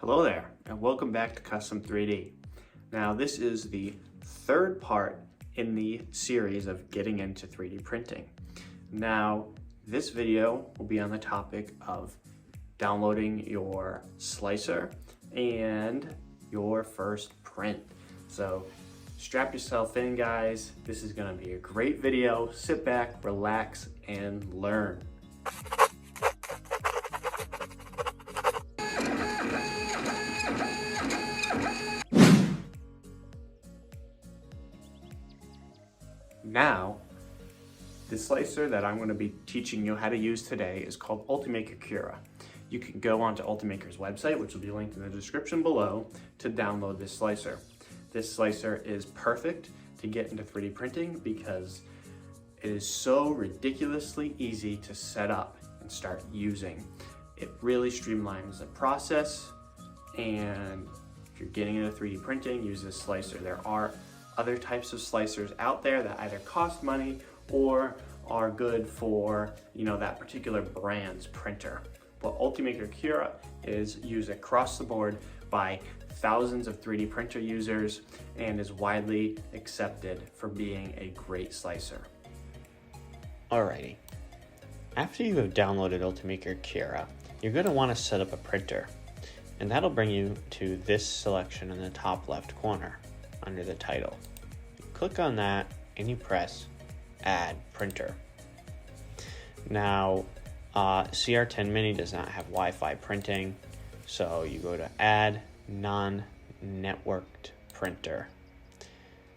Hello there, and welcome back to Custom 3D. Now, this is the third part in the series of getting into 3D printing. Now, this video will be on the topic of downloading your slicer and your first print. So, strap yourself in, guys. This is going to be a great video. Sit back, relax, and learn. Now, the slicer that I'm going to be teaching you how to use today is called Ultimaker Cura. You can go onto Ultimaker's website, which will be linked in the description below, to download this slicer. This slicer is perfect to get into 3D printing because it is so ridiculously easy to set up and start using. It really streamlines the process, and if you're getting into 3D printing, use this slicer. There are other types of slicers out there that either cost money or are good for, that particular brand's printer. But Ultimaker Cura is used across the board by thousands of 3D printer users and is widely accepted for being a great slicer. Alrighty, after you have downloaded Ultimaker Cura, you're going to want to set up a printer, and that'll bring you to this selection in the top left corner under the title. You click on that and you press Add Printer. Now, CR10 Mini does not have Wi-Fi printing, so you go to Add Non-Networked Printer,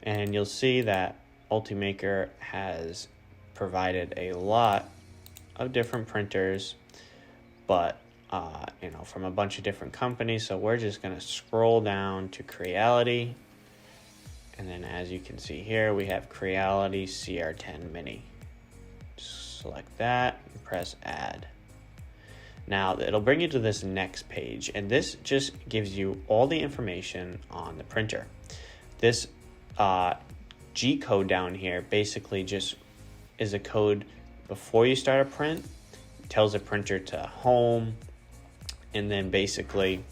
and you'll see that Ultimaker has provided a lot of different printers, but from a bunch of different companies. So we're just going to scroll down to Creality, and then as you can see here, we have Creality CR10 Mini. Select that and press Add. Now it'll bring you to this next page, and this just gives you all the information on the printer. This G code down here basically just is a code before you start a print. It tells the printer to home, and then basically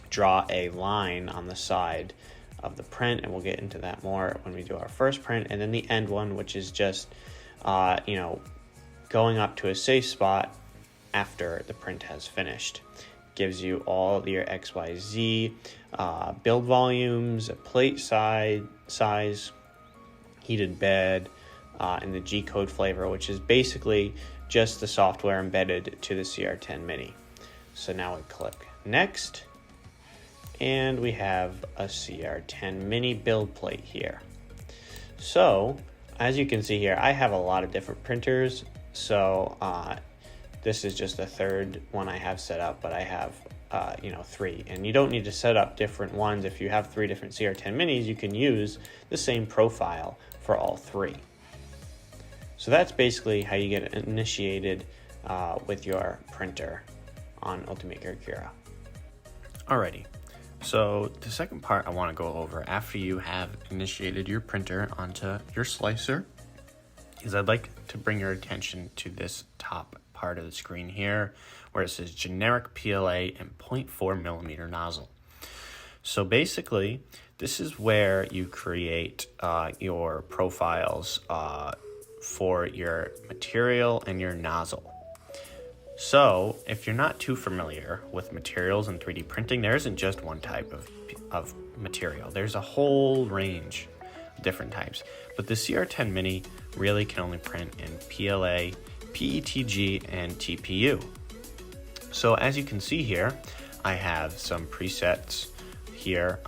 draw a line on the side of the print, and we'll get into that more when we do our first print. And then the end one, which is just going up to a safe spot after the print has finished. Gives you all your XYZ build volumes, a plate size, heated bed, and the G-code flavor, which is basically just the software embedded to the CR10 Mini. So now we click Next, and we have a CR10 Mini build plate here. So as you can see here, I have a lot of different printers, so this is just the third one I have set up, but I have 3, and you don't need to set up different ones. If you have 3 different CR10 Minis, you can use the same profile for all 3. So that's basically how you get initiated with your printer on Ultimaker Cura. Alrighty, so the second part I want to go over after you have initiated your printer onto your slicer is I'd like to bring your attention to this top part of the screen here where it says generic PLA and 0.4 millimeter nozzle. So basically, this is where you create your profiles for your material and your nozzle. So if you're not too familiar with materials in 3D printing, there isn't just one type of material. There's a whole range of different types. But the CR10 Mini really can only print in PLA, PETG, and TPU. So as you can see here, I have some presets here.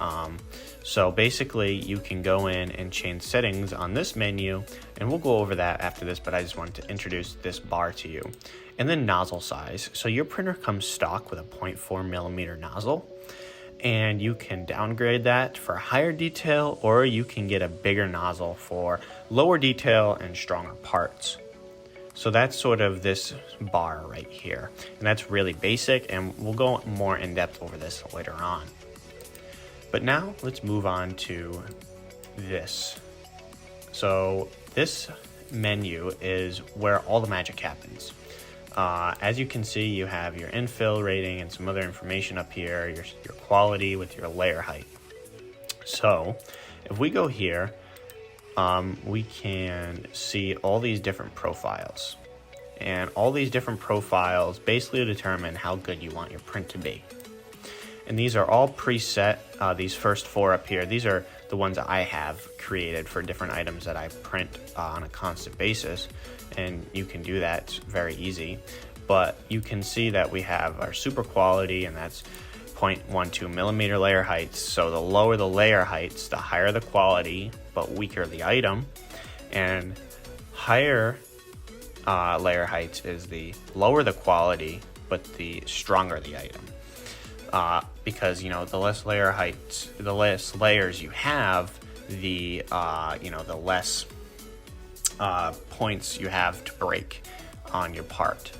So basically you can go in and change settings on this menu, and we'll go over that after this, but I just wanted to introduce this bar to you. And then nozzle size. So your printer comes stock with a 0.4 millimeter nozzle, and you can downgrade that for higher detail, or you can get a bigger nozzle for lower detail and stronger parts. So that's sort of this bar right here, and that's really basic, and we'll go more in depth over this later on. But now let's move on to this. So this menu is where all the magic happens. As you can see, you have your infill rating and some other information up here, your quality with your layer height. So if we go here, we can see all these different profiles. And all these different profiles basically determine how good you want your print to be. And these are all preset, these first 4 up here. These are the ones that I have created for different items that I print on a constant basis. And you can do that, it's very easy. But you can see that we have our super quality, and that's 0.12 millimeter layer heights. So the lower the layer heights, the higher the quality, but weaker the item. And higher layer heights is the lower the quality, but the stronger the item. Because, you know, the less layer heights, the less layers you have, the, you know, the less points you have to break on your part.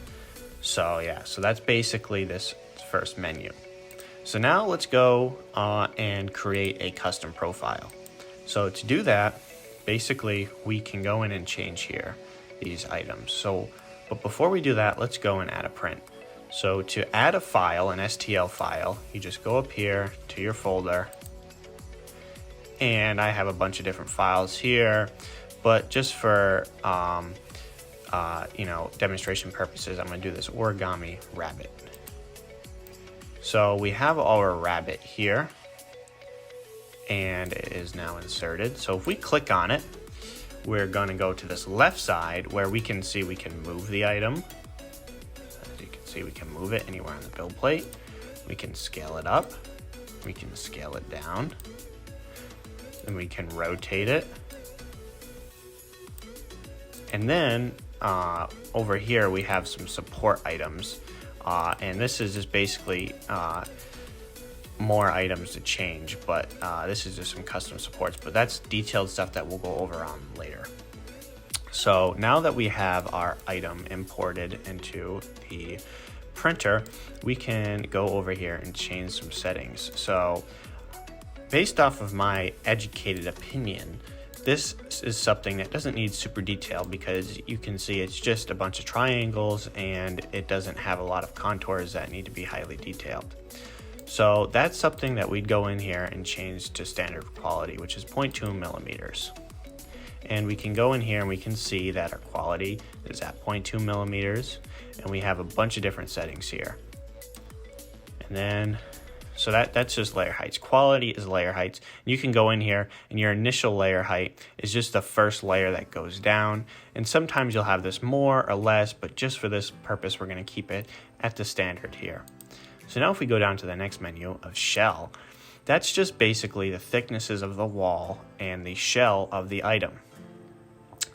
So yeah, so that's basically this first menu. So now let's go and create a custom profile. So to do that, basically we can go in and change here these items. So, but before we do that, let's go and add a print. So to add a file, an STL file, you just go up here to your folder, and I have a bunch of different files here, but just for you know, demonstration purposes, I'm going to do this origami rabbit. So we have our rabbit here, and it is now inserted. So if we click on it, we're going to go to this left side where we can see we can move the item. As you can see, we can move it anywhere on the build plate. We can scale it up. We can scale it down. And we can rotate it. And then over here we have some support items. And this is just basically more items to change, but this is just some custom supports, but that's detailed stuff that we'll go over on later. So now that we have our item imported into the printer, we can go over here and change some settings. So based off of my educated opinion, this is something that doesn't need super detail, because you can see it's just a bunch of triangles and it doesn't have a lot of contours that need to be highly detailed. So that's something that we'd go in here and change to standard quality, which is 0.2 millimeters. And we can go in here and we can see that our quality is at 0.2 millimeters, and we have a bunch of different settings here. And then, so that's just layer heights. Quality is layer heights. You can go in here and your initial layer height is just the first layer that goes down. And sometimes you'll have this more or less, but just for this purpose, we're going to keep it at the standard here. So now if we go down to the next menu of shell, that's just basically the thicknesses of the wall and the shell of the item.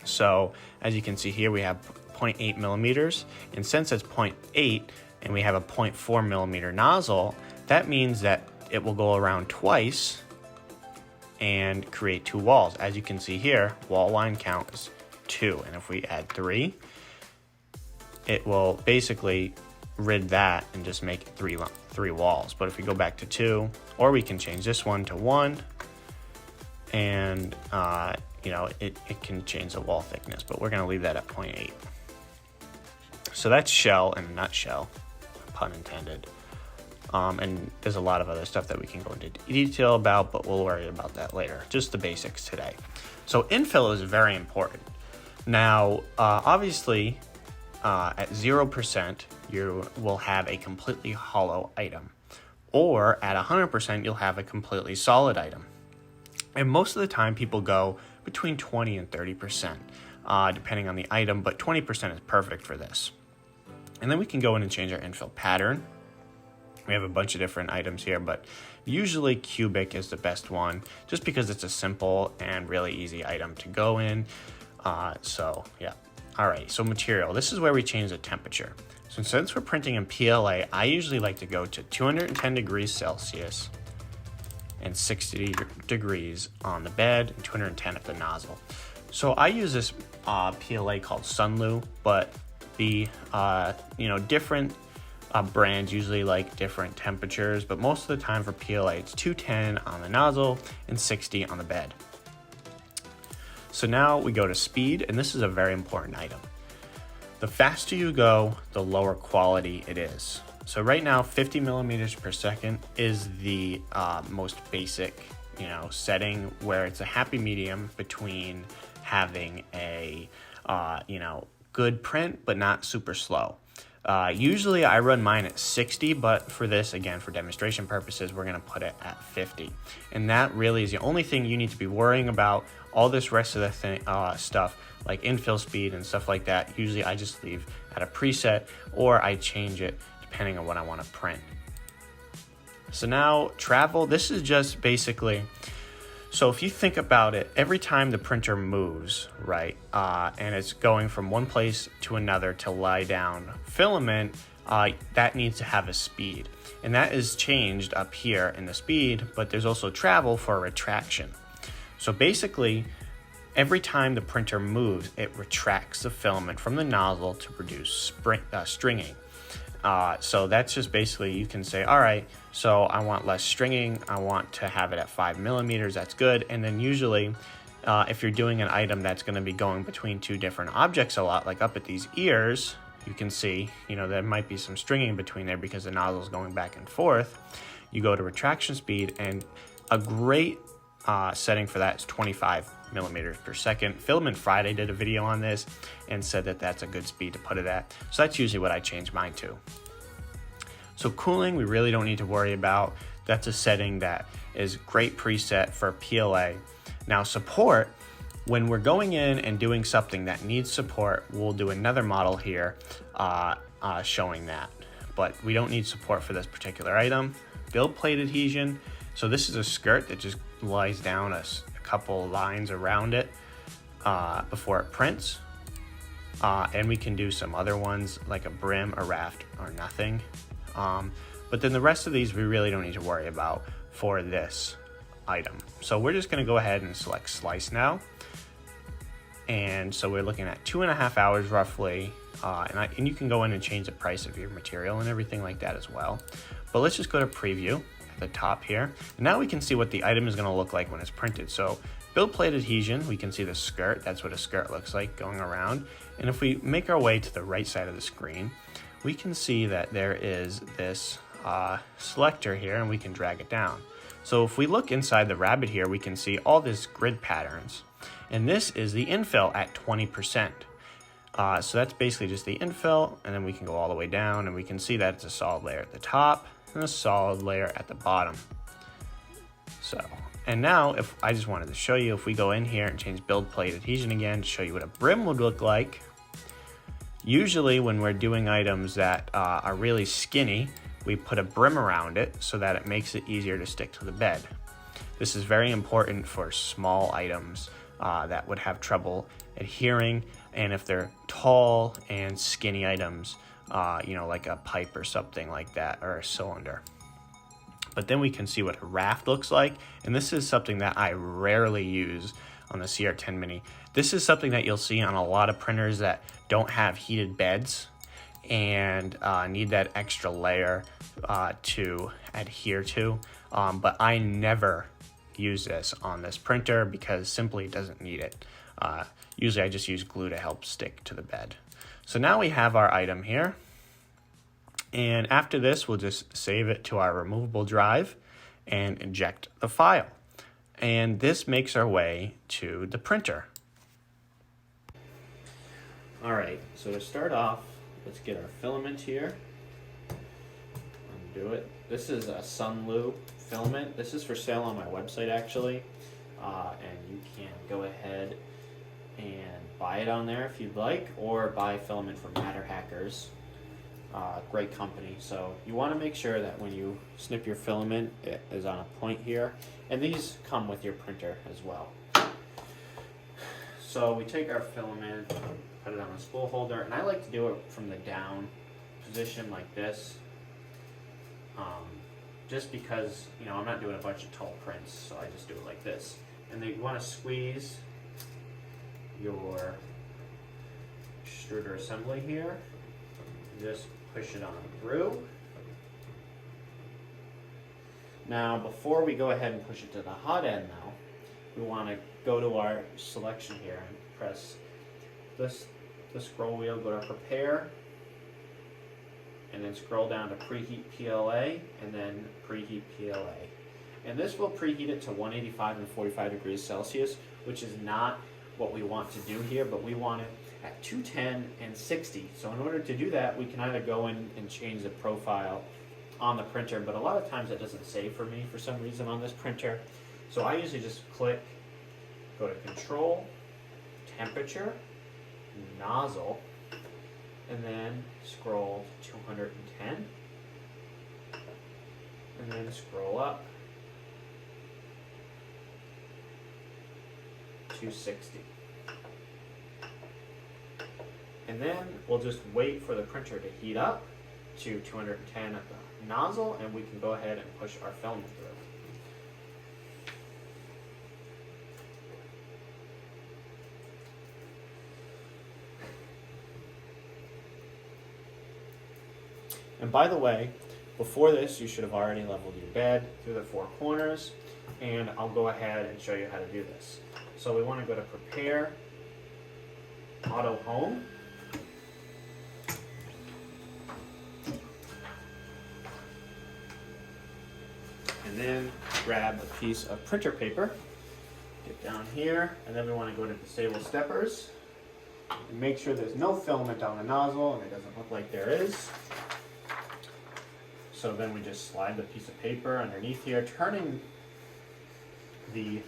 So as you can see here, we have 0.8 millimeters, and since it's 0.8 and we have a 0.4 millimeter nozzle, that means that it will go around twice and create 2 walls. As you can see here, wall line count is 2, and if we add 3, it will basically rid that and just make it 3 walls. But if we go back to 2, or we can change this one to 1, and you know, it can change the wall thickness, but we're going to leave that at 0.8. So that's shell in a nutshell, pun intended. And there's a lot of other stuff that we can go into detail about, but we'll worry about that later. Just the basics today. So infill is very important. Now, obviously, at 0%, you will have a completely hollow item. Or at 100%, you'll have a completely solid item. And most of the time, people go between 20 and 30%, depending on the item, but 20% is perfect for this. And then we can go in and change our infill pattern. We have a bunch of different items here, but usually cubic is the best one, just because it's a simple and really easy item to go in. So yeah. All right, so material. This is where we change the temperature. So since we're printing in PLA, I usually like to go to 210 degrees Celsius and 60 degrees on the bed and 210 at the nozzle. So I use this PLA called Sunlu, but the different brands usually like different temperatures, but most of the time for PLA it's 210 on the nozzle and 60 on the bed. So now we go to speed, and this is a very important item. The faster you go, the lower quality it is. So right now, 50 millimeters per second is the most basic, setting, where it's a happy medium between having a, good print, but not super slow. Usually I run mine at 60, but for this, again, for demonstration purposes, we're gonna put it at 50. And that really is the only thing you need to be worrying about. All this rest of the stuff, like infill speed and stuff like that, usually I just leave at a preset, or I change it depending on what I wanna print. So now travel, this is just basically, so if you think about it, every time the printer moves, right, and it's going from one place to another to lie down filament, that needs to have a speed. And that is changed up here in the speed, but there's also travel for retraction. So basically, every time the printer moves, it retracts the filament from the nozzle to produce stringing. So that's just basically, you can say, all right, so I want less stringing, I want to have it at 5 millimeters, that's good. And then usually, if you're doing an item that's gonna be going between two different objects a lot, like up at these ears, you can see, there might be some stringing between there because the nozzle is going back and forth. You go to retraction speed, and a great setting for that is 25 millimeters per second. Filament Friday did a video on this and said that that's a good speed to put it at. So that's usually what I change mine to. So cooling, we really don't need to worry about. That's a setting that is great preset for PLA. Now support, when we're going in and doing something that needs support, we'll do another model here showing that. But we don't need support for this particular item. Build plate adhesion. So this is a skirt that just lies down a couple lines around it before it prints. And we can do some other ones like a brim, a raft, or nothing. But then the rest of these we really don't need to worry about for this item. So we're just gonna go ahead and select slice now. And so we're looking at 2.5 hours roughly. And you can go in and change the price of your material and everything like that as well. But let's just go to preview at the top here. And now we can see what the item is gonna look like when it's printed. So build plate adhesion, we can see the skirt. That's what a skirt looks like going around. And if we make our way to the right side of the screen, we can see that there is this selector here, and we can drag it down. So if we look inside the rabbit here, we can see all these grid patterns. And this is the infill at 20%. So that's basically just the infill, and then we can go all the way down, and we can see that it's a solid layer at the top and a solid layer at the bottom. So, and now if I just wanted to show you, if we go in here and change build plate adhesion again to show you what a brim would look like. Usually when we're doing items that are really skinny, we put a brim around it so that it makes it easier to stick to the bed. This is very important for small items that would have trouble adhering, and if they're tall and skinny items, like a pipe or something like that, or a cylinder. But then we can see what a raft looks like, and this is something that I rarely use on the CR10 Mini. This is something that you'll see on a lot of printers that don't have heated beds and need that extra layer to adhere to. But I never use this on this printer because simply it doesn't need it. Usually I just use glue to help stick to the bed. So now we have our item here. And after this, we'll just save it to our removable drive and eject the file. And this makes our way to the printer. All right, so to start off, let's get our filament here. Undo it. This is a Sunlu filament. This is for sale on my website actually. And you can go ahead and buy it on there if you'd like, or buy filament from Matter Hackers. Great company. So you want to make sure that when you snip your filament, it is on a point here. And these come with your printer as well. So we take our filament, put it on a spool holder, and I like to do it from the down position like this. Just because, I'm not doing a bunch of tall prints, so I just do it like this. And then you want to squeeze your extruder assembly here. Just push it on through. Now, before we go ahead and push it to the hot end now, we want to go to our selection here and press this the scroll wheel, go to prepare, and then scroll down to preheat PLA, and then preheat PLA. And this will preheat it to 185 and 45 degrees Celsius, which is not what we want to do here, but we want it at 210 and 60. So in order to do that, we can either go in and change the profile on the printer, but a lot of times it doesn't save for me for some reason on this printer. So I usually just click, go to Control, Temperature, Nozzle, and then scroll to 210, and then scroll up to 60. And then we'll just wait for the printer to heat up to 210 at the nozzle, and we can go ahead and push our filament through. And by the way, before this, you should have already leveled your bed through the four corners, and I'll go ahead and show you how to do this. So we want to go to Prepare, Auto Home, and then grab a piece of printer paper, get down here, and then we want to go to Disable Steppers, and make sure there's no filament on the nozzle, and it doesn't look like there is. So then we just slide the piece of paper underneath here, turning the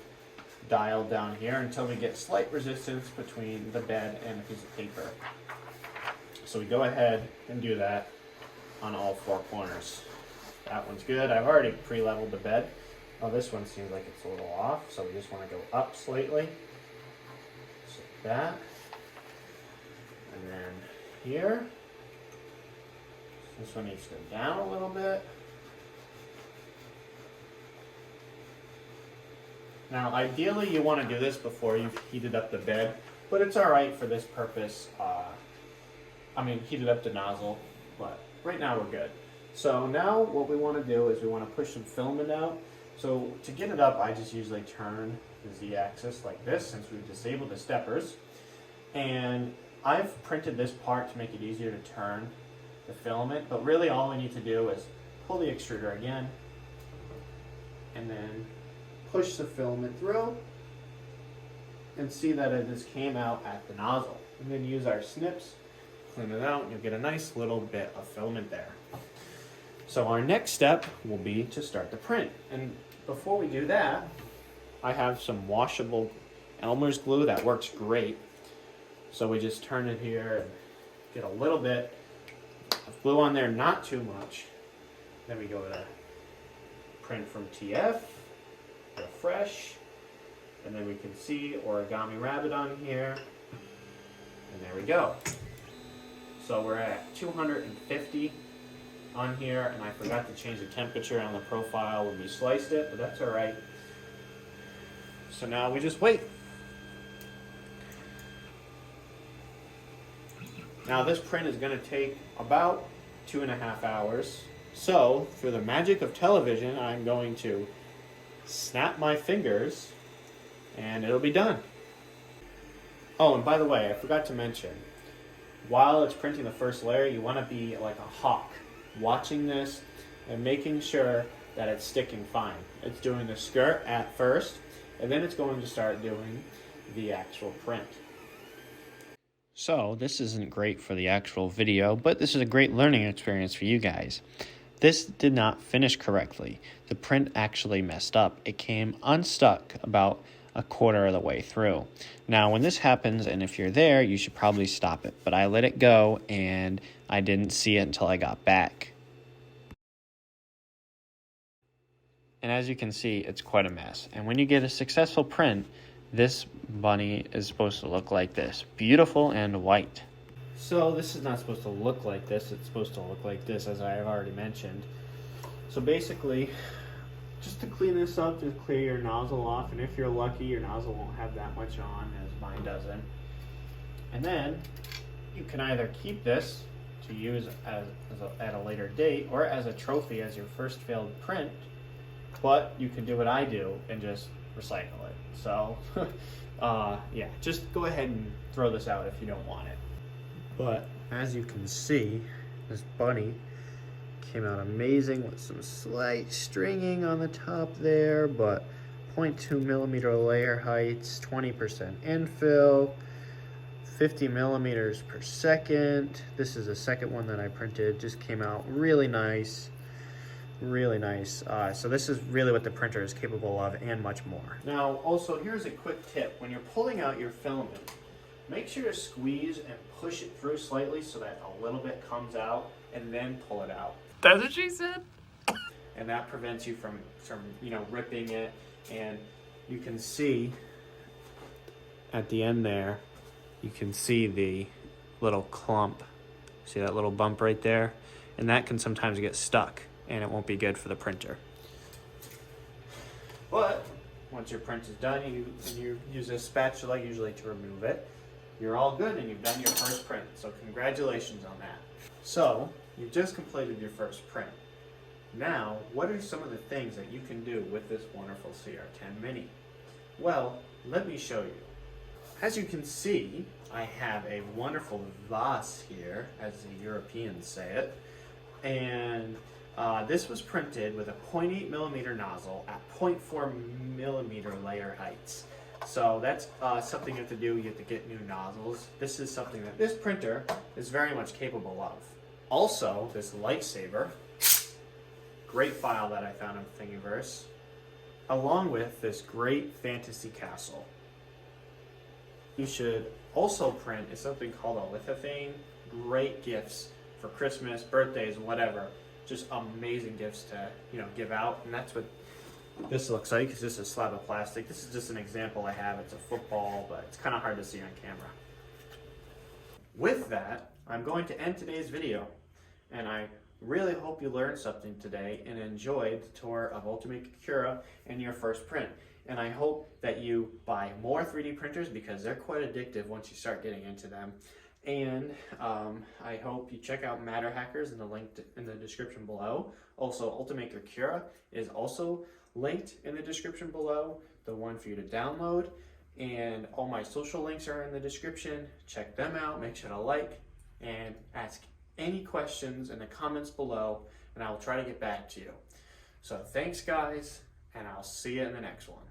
dial down here until we get slight resistance between the bed and a piece of paper. So we go ahead and do that on all four corners. That one's good. I've already pre-leveled the bed. Oh, this one seems like it's a little off, so we just want to go up slightly. Just like that. And then here. This one needs to go down a little bit. Now, ideally, you want to do this before you've heated up the bed, but it's all right for this purpose. Heated up the nozzle, but right now we're good. So now what we want to do is we want to push some filament out. So to get it up, I just usually turn the Z-axis like this since we've disabled the steppers. And I've printed this part to make it easier to turn the filament, but really all we need to do is pull the extruder again and then push the filament through and see that it just came out at the nozzle. And then use our snips, clean it out, and you'll get a nice little bit of filament there. So our next step will be to start the print. And before we do that, I have some washable Elmer's glue that works great. So we just turn it here and get a little bit of glue on there, not too much. Then we go to Print from TF, refresh, and then we can see Origami Rabbit on here, and there we go. So we're at 250 on here, and I forgot to change the temperature on the profile when we sliced it, but that's all right. So now we just wait. Now this print is going to take about 2.5 hours. So through the magic of television, I'm going to snap my fingers and it'll be done. Oh, and by the way, I forgot to mention, while it's printing the first layer, you want to be like a hawk, watching this and making sure that it's sticking fine. It's doing the skirt at first, and then it's going to start doing the actual print. So this isn't great for the actual video, but this is a great learning experience for you guys. This did not finish correctly. The print actually messed up. It came unstuck about a quarter of the way through. Now when this happens, and if you're there, you should probably stop it, but I let it go and I didn't see it until I got back. And as you can see, it's quite a mess. And when you get a successful print, this bunny is supposed to look like this, beautiful and white. So this is not supposed to look like this, it's supposed to look like this, as I have already mentioned. So basically, just to clean this up, just clear your nozzle off, and if you're lucky, your nozzle won't have that much on, as mine doesn't. And then you can either keep this to use at a later date, or as a trophy as your first failed print, but you can do what I do and just recycle it. So yeah, just go ahead and throw this out if you don't want it. But as you can see, this bunny came out amazing with some slight stringing on the top there, but 0.2 millimeter layer heights, 20% infill, 50 millimeters per second. This is the second one that I printed, just came out really nice. Really nice. So this is really what the printer is capable of and much more. Now, also here's a quick tip. When you're pulling out your filament, make sure to squeeze and push it through slightly so that a little bit comes out and then pull it out. That's what she said. And that prevents you from ripping it. And you can see at the end there, you can see the little clump. See that little bump right there? And that can sometimes get stuck and it won't be good for the printer. But once your print is done and you use a spatula usually to remove it, you're all good and you've done your first print. So congratulations on that. So you've just completed your first print. Now, what are some of the things that you can do with this wonderful CR10 Mini? Well, let me show you. As you can see, I have a wonderful vase here, as the Europeans say it, and this was printed with a 0.8 millimeter nozzle at 0.4 millimeter layer heights. So that's something you have to do. You have to get new nozzles. This is something that this printer is very much capable of. Also, this lightsaber, great file that I found in Thingiverse, along with this great fantasy castle. You should also print is something called a lithophane. Great gifts for Christmas, birthdays, whatever. Just amazing gifts to give out, and that's what this looks like. It's just a slab of plastic. This is just an example I have. It's a football, but it's kind of hard to see on camera. With that, I'm going to end today's video, and I really hope you learned something today and enjoyed the tour of Ultimaker Cura and your first print. And I hope that you buy more 3D printers because they're quite addictive once you start getting into them. And I hope you check out Matter Hackers in the link in the description below. Also, Ultimaker Cura is also linked in the description below, the one for you to download. And all my social links are in the description. Check them out, make sure to like, and ask any questions in the comments below, and I will try to get back to you. So thanks guys, and I'll see you in the next one.